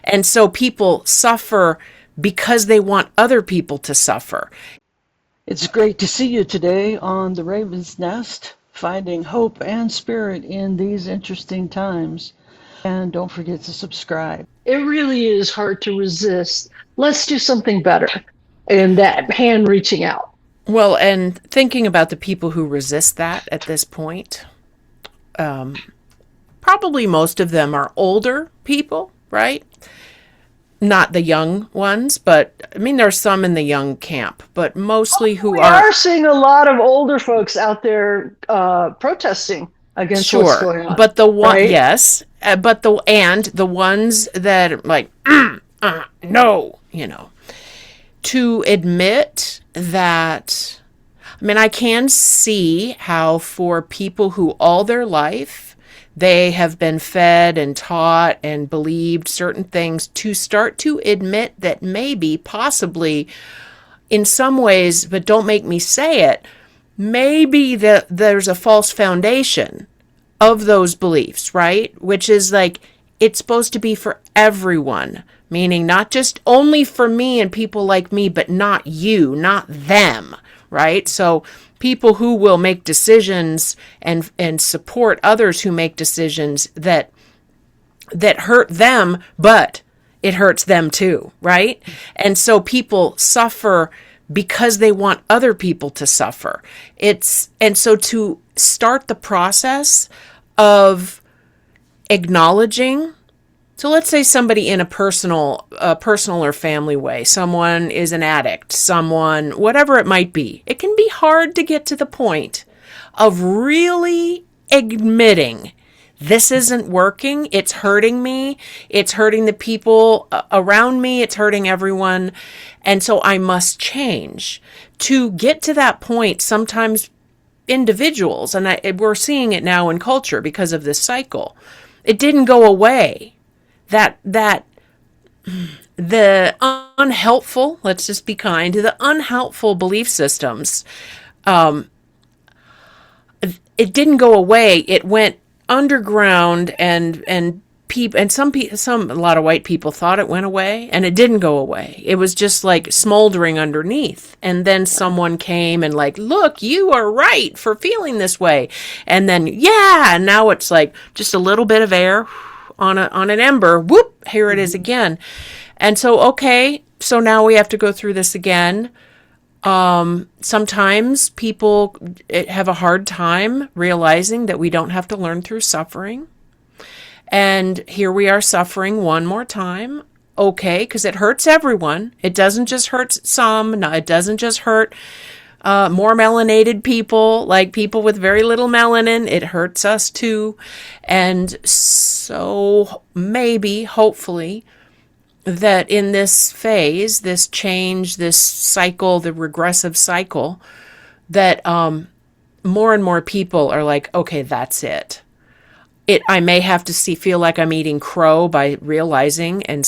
And so people suffer because they want other people to suffer. It's great to see you today on the Raven's Nest, finding hope and spirit in these interesting times. And don't forget to subscribe. It really is hard to resist. Let's do something better. And that hand reaching out. Well, and thinking about the people who resist that at this point, probably most of them are older people, right? Not the young ones, but I mean, there's some in the young camp, but mostly who We are are seeing a lot of older folks out there protesting against what's sure. going on, But the one, right? yes, but the ones that are like, no, to admit that, I mean, I can see how for people who all their life they have been fed and taught and believed certain things, to start to admit that maybe, possibly, in some ways, but don't make me say it, maybe there's a false foundation of those beliefs, right? Which is like, it's supposed to be for everyone, meaning not just only for me and people like me, but not you, not them, right? So people who will make decisions and support others who make decisions that hurt them, but it hurts them too, right? And so people suffer because they want other people to suffer. And so to start the process of acknowledging, so let's say somebody in a personal or family way, someone is an addict, someone, whatever it might be, it can be hard to get to the point of really admitting, this isn't working, it's hurting me, it's hurting the people around me, it's hurting everyone, and so I must change. To get to that point, sometimes individuals, and we're seeing it now in culture because of this cycle, it didn't go away. That the unhelpful, let's just be kind, the unhelpful belief systems, it didn't go away. It went underground, and a lot of white people thought it went away, and it didn't go away. It was just like smoldering underneath. And then someone came and like, look, you are right for feeling this way. And then, yeah, and now it's like just a little bit of air on an ember, whoop, here it is again. And so, okay, so now we have to go through this again. Sometimes people have a hard time realizing that we don't have to learn through suffering. And here we are suffering one more time. Okay, because it hurts everyone. It doesn't just hurt some. No, it doesn't just hurt more melanated people, like people with very little melanin. It hurts us too. And so maybe, hopefully, that in this phase, this change, this cycle, the regressive cycle, that more and more people are like, okay, that's it. I may have to feel like I'm eating crow by realizing and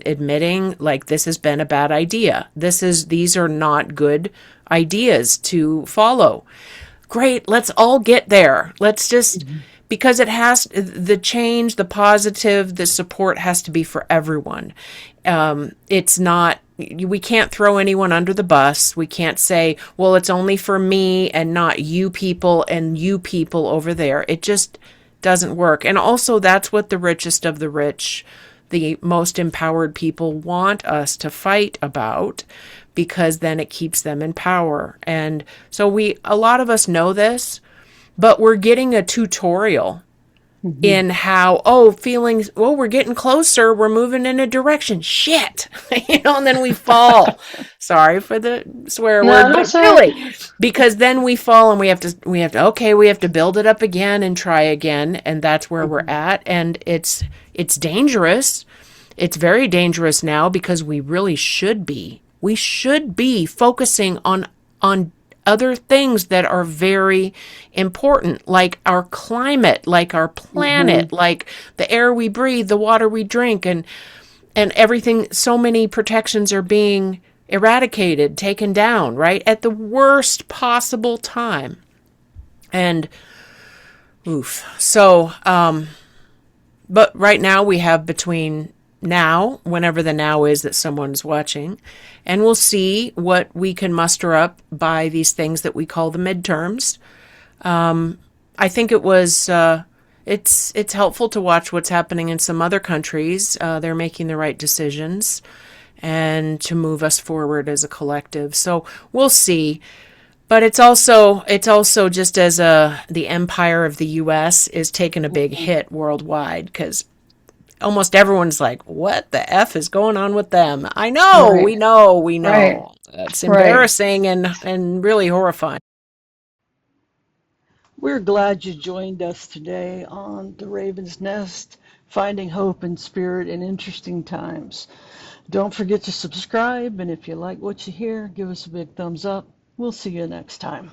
admitting, like, this has been a bad idea. These are not good ideas to follow. Great, let's all get there. Let's just, because the change, the positive, the support has to be for everyone. It's not, we can't throw anyone under the bus. We can't say, well, it's only for me and not you people and you people over there. It just doesn't work. And also, that's what the richest of the rich, the most empowered people want us to fight about, because then it keeps them in power. And so a lot of us know this, but we're getting a tutorial in how, we're getting closer, we're moving in a direction. Shit. And then we fall. Sorry for the swear word, but really, because then we fall and we have to build it up again and try again. And that's where we're at. And it's dangerous. It's very dangerous now, because we really should be. We should be focusing on other things that are very important, like our climate, like our planet, like the air we breathe, the water we drink, and everything. So many protections are being eradicated, taken down, right, at the worst possible time. And oof. So, but right now we have between now, whenever the now is that someone's watching, and we'll see what we can muster up by these things that we call the midterms. I think it's helpful to watch what's happening in some other countries. They're making the right decisions and to move us forward as a collective. So we'll see. But it's also just as the empire of the U.S. is taking a big hit worldwide, because almost everyone's like, what the F is going on with them? I know, Right. we know, we Right. know. It's Right. embarrassing and really horrifying. We're glad you joined us today on The Raven's Nest, finding hope and spirit in interesting times. Don't forget to subscribe, and if you like what you hear, give us a big thumbs up. We'll see you next time.